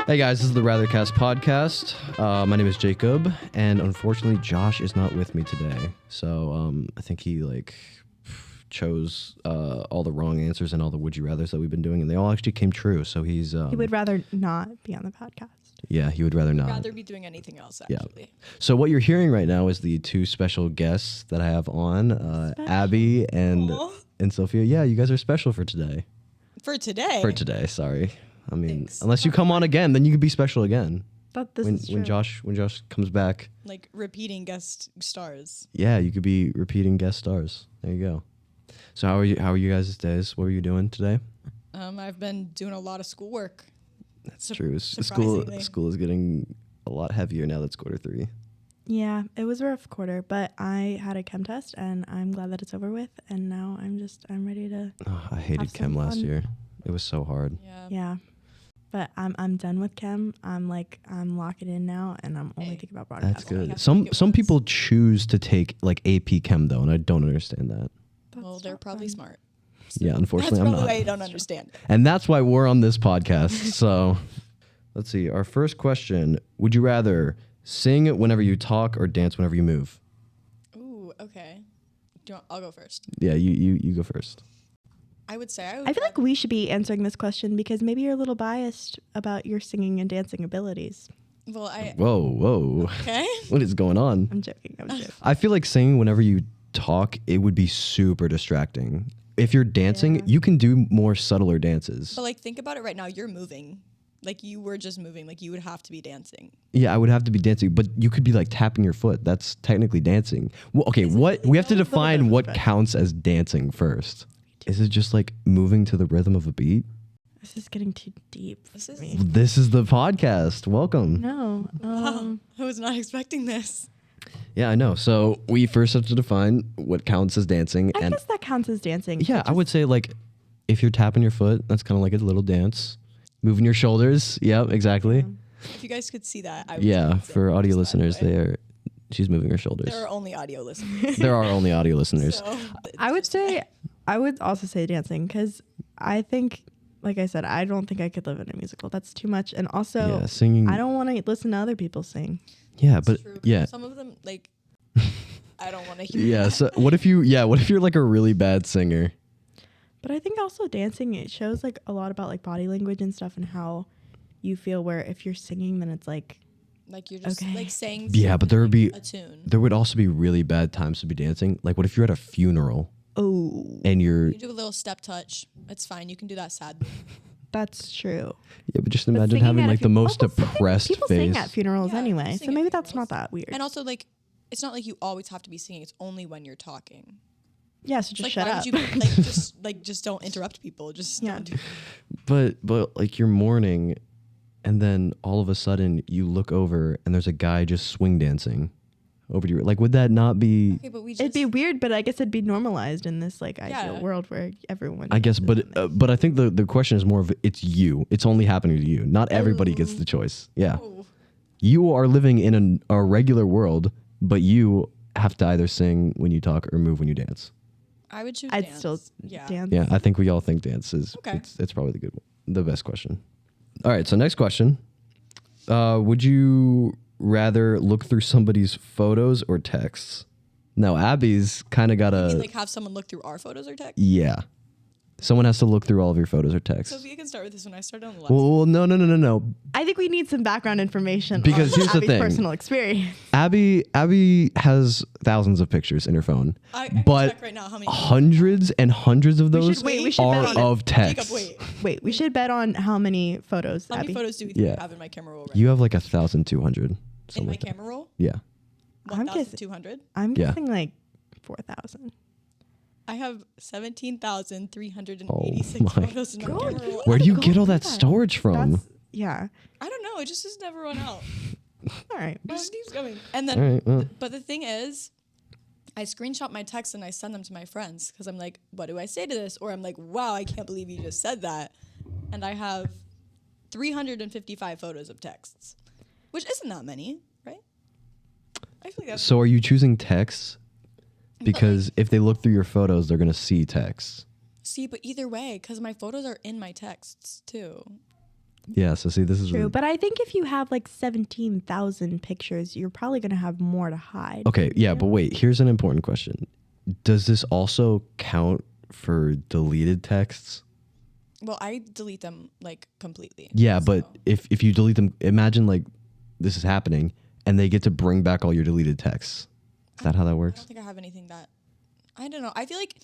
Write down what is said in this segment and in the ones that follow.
Hey guys, this is the Rathercast podcast. My name is Jacob, and unfortunately, Josh is not with me today. So I think he chose all the wrong answers and all the would you rather's that we've been doing, and they all actually came true. So he's he would rather not be on the podcast. Yeah, he would rather not. Rather be doing anything else, actually. Yeah. So what you're hearing right now is the two special guests that I have on, Abby and Sophia. Yeah, you guys are special for today. For today? For today, sorry. I mean, Thanks. unless you come on again, then you could be special again. But this is true. When Josh comes back. Like repeating guest stars. Yeah, you could be repeating guest stars. There you go. So how are you guys' days? What were you doing today? I've been doing a lot of schoolwork. That's true. School is getting a lot heavier now that it's quarter 3. Yeah, it was a rough quarter, but I had a chem test and I'm glad that it's over with. And now I'm ready to. Oh, I hated chem last year. It was so hard. Yeah. But I'm done with chem. I'm locking in now, and I'm only thinking about broadcast. That's good. Some people choose to take like AP Chem though, and I don't understand that. Well, they're probably smart. So yeah, unfortunately, I'm not. That's That's probably why you don't understand. And that's why we're on this podcast. So let's see. Our first question: would you rather sing whenever you talk or dance whenever you move? Ooh, okay. I'll go first. Yeah, you go first. I would say I feel like we should be answering this question because maybe you're a little biased about your singing and dancing abilities. Well, Whoa. Okay. What is going on? I'm joking. I feel like singing whenever you talk, it would be super distracting. If you're dancing, you can do more subtler dances. But like, think about it right now. You're moving. Like you were just moving. Like you would have to be dancing. Yeah, I would have to be dancing, but you could be like tapping your foot. That's technically dancing. Well, okay, we have to define what counts as dancing first. Is it just like moving to the rhythm of a beat? This is getting too deep for me. This is the podcast. Welcome. No. Wow, I was not expecting this. Yeah, I know. So we first have to define what counts as dancing. I guess that counts as dancing. Yeah, I would say like if you're tapping your foot, that's kind of like a little dance. Moving your shoulders. Yep, exactly. If you guys could see that, I would for audio listeners, she's moving her shoulders. There are only audio listeners. There are only audio listeners. So, I would also say dancing because I think, like I said, I don't think I could live in a musical. That's too much. And also, singing. I don't want to listen to other people sing. Yeah, but true, yeah. Some of them, like, I don't want to hear. Yeah. That. So what if you're like a really bad singer? But I think also dancing, it shows like a lot about like body language and stuff and how you feel. Where if you're singing, then it's like you're just like saying. Yeah, but there would be a tune. There would also be really bad times to be dancing. Like, what if you're at a funeral? Oh. And you do a little step touch. It's fine. You can do that sadly. That's true. Yeah, but just imagine having like the most depressed people face. sing at funerals anyway, so maybe that's not that weird. And also, like, it's not like you always have to be singing. It's only when you're talking. Yeah, so just like, shut why up. Would you, just don't interrupt people. Just don't do But like you're mourning, and then all of a sudden you look over and there's a guy just swing dancing over to you. Like, would that not be? Okay, but it'd be weird, but I guess it'd be normalized in this like ideal world where everyone. I guess, but I think the question is more of it's you. It's only happening to you. Not everybody gets the choice. Yeah, you are living in a regular world, but you have to either sing when you talk or move when you dance. I would choose. I'd still dance. Yeah, I think we all think dance is. Okay. It's probably the best question. All right, so next question. Would you rather look through somebody's photos or texts? Now, Abby's kind of got You mean, like have someone look through our photos or texts? Yeah. Someone has to look through all of your photos or texts. Sophia can start with this one. I started on the left. Well, no. I think we need some background information Because on here's the Abby's thing. personal experience. Abby has thousands of pictures in her phone, I can but check right now how many hundreds and hundreds of those we should are bet on of texts. Jacob, Wait, we should bet on how many photos, How Abby. many photos do we think I have in my camera roll right You have like 1,200. in my camera roll? Yeah. I'm guessing- 1,200? I'm guessing like 4,000. I have 17,386 Oh my photos in my camera roll. Where do you get all that storage from? Yeah. I don't know. It just has never run out. All right. It just keeps going. And then, All right. Well, but the thing is, I screenshot my texts and I send them to my friends because I'm like, what do I say to this? Or I'm like, wow, I can't believe you just said that. And I have 355 photos of texts, which isn't that many, right? I feel like that's so are you choosing texts? Because if they look through your photos, they're going to see texts. See, but either way, because my photos are in my texts too. Yeah. So see, this is True, but I think if you have like 17,000 pictures, you're probably gonna have more to hide. okay. Yeah, but wait. Here's an important question. Does this also count for deleted texts? Well, I delete them like completely. Yeah, but so. if you delete them, imagine like this is happening, and they get to bring back all your deleted texts. Is that how that I works? don't think I have anything that. I don't know. I feel like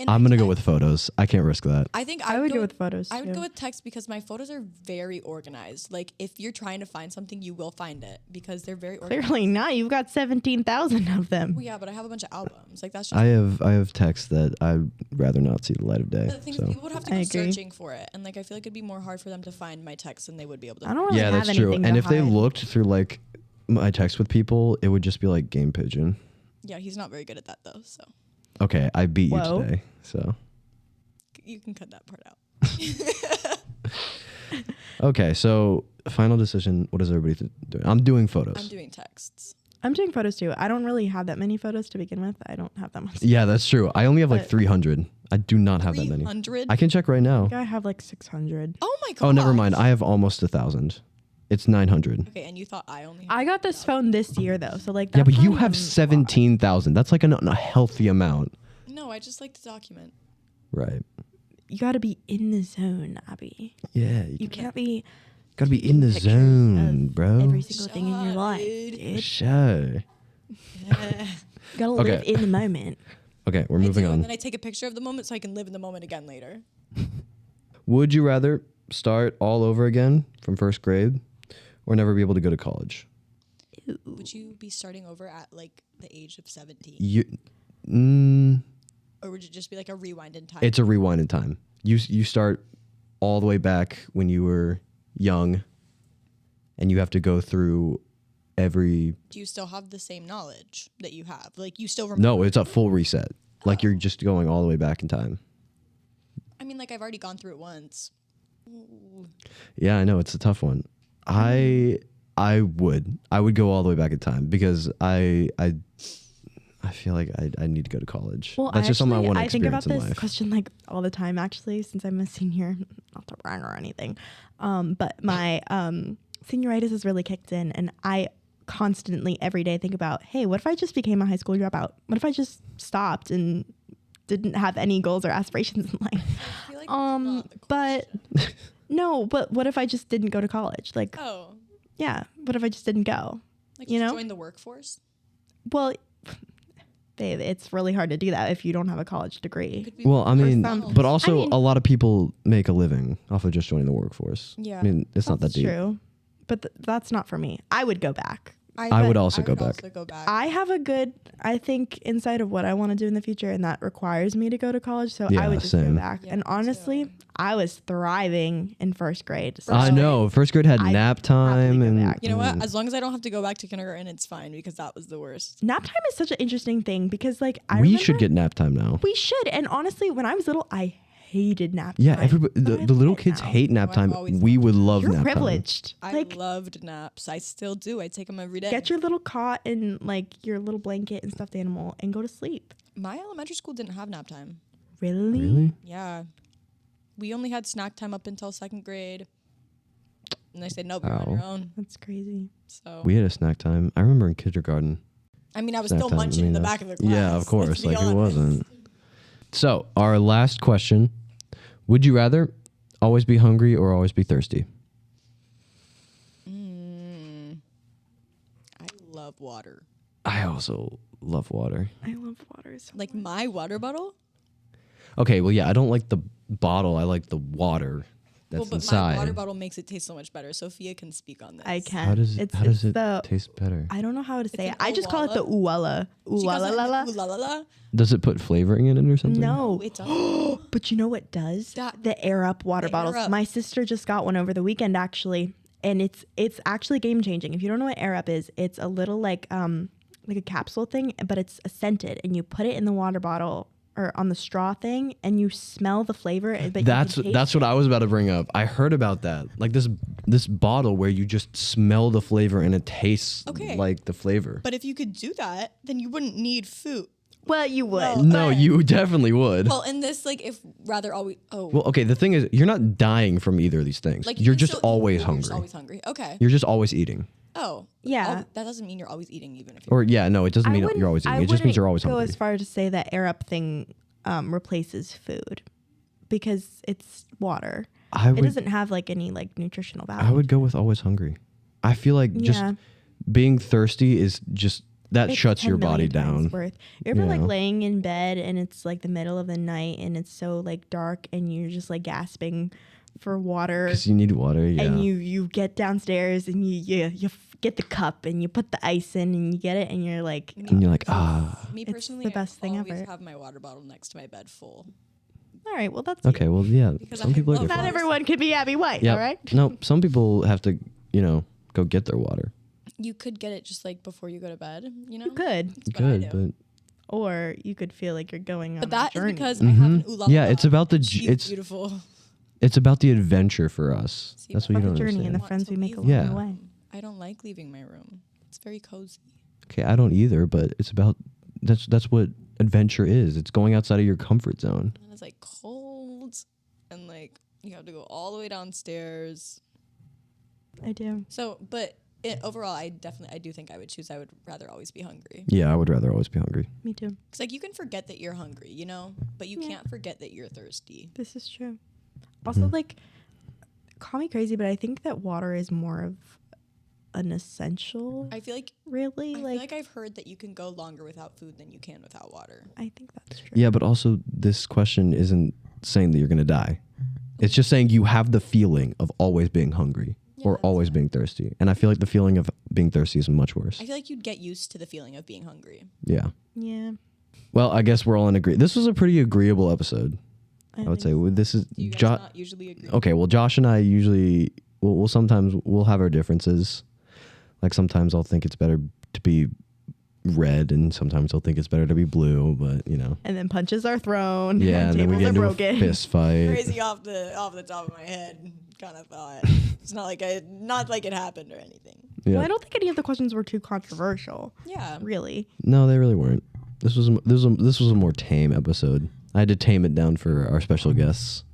I'm gonna go with photos. I can't risk that. I think I would go with photos. I would too. go with text because my photos are very organized. Like if you're trying to find something, you will find it because they're very organized. Clearly not. You've got 17,000 of them. Well, yeah, but I have a bunch of albums. Like that's just. I have texts that I'd rather not see the light of day. But the thing is, So. people would have to I go agree. searching for it, and like I feel like it'd be more hard for them to find my text than they would be able to. I don't really Yeah, have that's true. anything And to if they hide. looked through like my text with people, it would just be like game pigeon. Yeah, he's not very good at that though. So Okay, I beat Whoa. you today. So you can cut that part out. okay, so final decision. What is everybody doing? I'm doing photos. I'm doing texts. I'm doing photos too. I don't really have that many photos to begin with. I don't have that much. Yeah, that's true. I only have like But- 300. I do not have that many. 300. I can check right now. I have like 600. Oh my god. Oh, never mind. I have almost 1,000. It's 900. Okay, and you thought I only. I got this phone this year though, so like. Yeah, that's but you not have even a lot. 17,000. That's like a healthy amount. No, I just like to document. Right. You got to be in the zone, Abby. Yeah. You can't be gotta be in the pictures zone, of bro. every single thing in your life, Dude. dude. Sure. You gotta Okay. live in the moment. Okay, we're moving And on. then I take a picture of the moment so I can live in the moment again later. Would you rather start all over again from first grade or never be able to go to college? Would you be starting over at like the age of 17? You, Or would it just be like a rewind in time? it's a rewind in time. You start all the way back when you were young, and you have to go through every. Do you still have the same knowledge that you have? Like you still remember? No, it's a full reset. Like you're just going all the way back in time. I mean, like I've already gone through it once. Ooh. Yeah, I know it's a tough one. I would go all the way back in time because I feel like I need to go to college. Well, That's just something I want to I think experience about in this life. question like all the time, actually, since I'm a senior. Not to brag or anything, but my senioritis has really kicked in, and I constantly every day think about, hey, what if I just became a high school dropout? What if I just stopped and didn't have any goals or aspirations in life? I feel like that's not the But question. no, but what if I just didn't go to college? Like, Oh, yeah, what if I just didn't go? like You just know? join the workforce. Well, babe, it's really hard to do that if you don't have a college degree. Could be Well, I mean, some- but also I mean- a lot of people make a living off of just joining the workforce. Yeah. I mean, it's not that That's deep. true, but that's not for me. I would go back. I would also go back. I have a good, I think, insight of what I want to do in the future, and that requires me to go to college. So Yeah, I would just same. go back. Yeah, and me honestly, too. I was thriving in first grade. So I know. First grade had I'd nap time go and back. You know what? and- As long as I don't have to go back to kindergarten, it's fine because that was the worst. Nap time is such an interesting thing because, like, I we should remember- get nap time now. We should. And honestly, when I was little, I hated nap Yeah, time. everybody. but The I little love it kids now. hate nap I've time. always We loved would love You're nap privileged. I Like, loved naps. I still do. I take them every day. get your little cot and like your little blanket and stuffed animal and go to sleep. My elementary school didn't have nap time. time. Really? Really? Yeah. We only had snack time up until second grade. And they said, nope, you're on Ow. your own. That's crazy. So, We had a snack time. I remember in kindergarten. I mean, I was Snack still time. munching I in mean, the back of the that's- class. Yeah, of course. let's be Like who honest. wasn't? So our last question: would you rather always be hungry or always be thirsty? I love water. I also love water. I love water so Like my water bottle? Okay, well, yeah, I don't like the bottle. I like the water that's But inside. my water bottle makes it taste so much better. Sophia can speak on this. I can. How does it's, how does it's it the, taste better? I don't know how to say an it. I just call it the uwala. She calls it Uwala la la. ooh la la la. Does it put flavoring in it or something? No. It's all But you know what does? That- The Air Up water The Air bottles. Up. My sister just got one over the weekend actually, and it's actually game changing. If you don't know what Air Up is, it's a little like a capsule thing, but it's scented, and you put it in the water bottle or on the straw thing, and you smell the flavor. But That's what I was about to bring up. I heard about that. Like this bottle where you just smell the flavor and it tastes Okay. like the flavor. But if you could do that, then you wouldn't need food. Well, you would. No, but- you definitely would. Well, in this, like, if rather always. Oh. Well, okay. The thing is, you're not dying from either of these things. Like, you you're can just still eat, always or hungry. You're just always hungry. Okay. You're just always eating. Oh. Yeah. That doesn't mean you're always eating, even if you're. Or yeah, no, it doesn't I mean wouldn't- you're always eating. I It just means you're always wouldn't hungry. go as far to say that air up thing replaces food because it's water. I It would. doesn't have like any like nutritional value. I would go with always hungry. I feel like just Yeah. being thirsty is just that It's shuts 10 your body million times down. worth. You ever like Yeah. laying in bed and it's like the middle of the night and it's so like dark and you're just like gasping for water, Because you need water. Yeah. and you get downstairs and you get the cup and you put the ice in and you get it and you're like, and you're like, ah. Me It's personally, the best I thing always ever. have my water bottle next to my bed full. all right, well that's Okay. Well, yeah. Because Some I people are love different. not everyone can be Abby White. Yeah. All right. No, some people have to, go get their water. You could get it just like before you go to bed, you know? You could, That's what I Good, do. but or you could feel like you're going on But a that is journey. because I have an ooh la Yeah, la. it's about the She's it's beautiful. it's about the adventure for us. See, That's but what you about don't the journey and understand. the friends we make along Yeah. the way. I don't like leaving my room. It's very cozy. Okay, I don't either, but it's about that's what adventure is. It's going outside of your comfort zone. And it's like cold, and like you have to go all the way downstairs. I do. So, but overall, I do think I would choose. I would rather always be hungry. Yeah, I would rather always be hungry. Me too. Cause like you can forget that you're hungry, you know, but you Yeah. can't forget that you're thirsty. This is true. Also, Mm-hmm. like, call me crazy, but I think that water is more of an essential. I feel like Really, I feel like, like I've heard that you can go longer without food than you can without water. I think that's true. Yeah, but also this question isn't saying that you're gonna die. It's just saying you have the feeling of always being hungry Yeah, or that's always fine. being thirsty. And I feel like the feeling of being thirsty is much worse. I feel like you'd get used to the feeling of being hungry. Yeah. Yeah. Well, I guess we're all in agree. This was a pretty agreeable episode. I would think say so. this is Do you guys Jo- not usually agree? Okay, well, Josh and I usually we'll sometimes we'll have our differences. Like sometimes I'll think it's better to be red, and sometimes I'll think it's better to be blue. But And then punches are thrown. yeah, and then we tables get are into broken. a fist fight. Crazy off the top of my head kind of thought. It's not like it happened or anything. Yeah. Well, I don't think any of the questions were too controversial. Yeah. Really. No, they really weren't. This was a more tame episode. I had to tame it down for our special guests.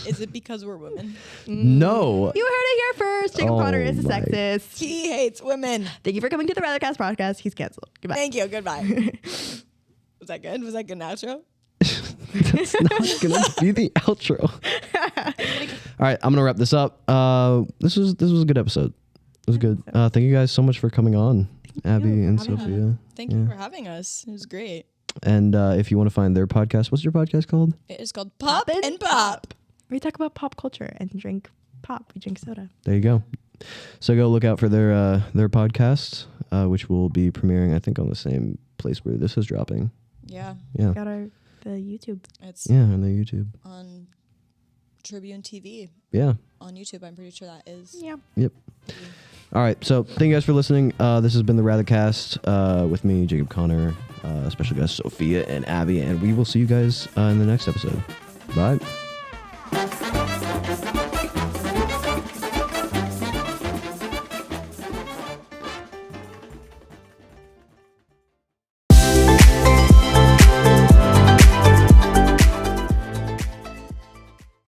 Is it because we're women? No. You heard it here first. Jacob Oh Connor is a my- sexist. He hates women. Thank you for coming to the Rathercast podcast. He's canceled. Goodbye. Thank you. Goodbye. Was that good? Was that good outro? That's not gonna be the outro. All right, I'm gonna wrap this up. This was a good episode. It was good. Thank you guys so much for coming on, Abby for and having us. Sophia. Thank you for having us. It was great. And if you want to find their podcast, what's your podcast called? It is called Pop and and Pop. We talk about pop culture and drink pop. We drink soda. There you go. So go look out for their podcast, which will be premiering, I think, on the same place where this is dropping. Yeah. Yeah, Got the YouTube. It's yeah, on the YouTube. on Tribune TV. Yeah. On YouTube, I'm pretty sure that is. Yeah. Yep. All right. So thank you guys for listening. This has been the Rathercast with me, Jacob Connor, special guest Sophia and Abby, and we will see you guys in the next episode. Bye.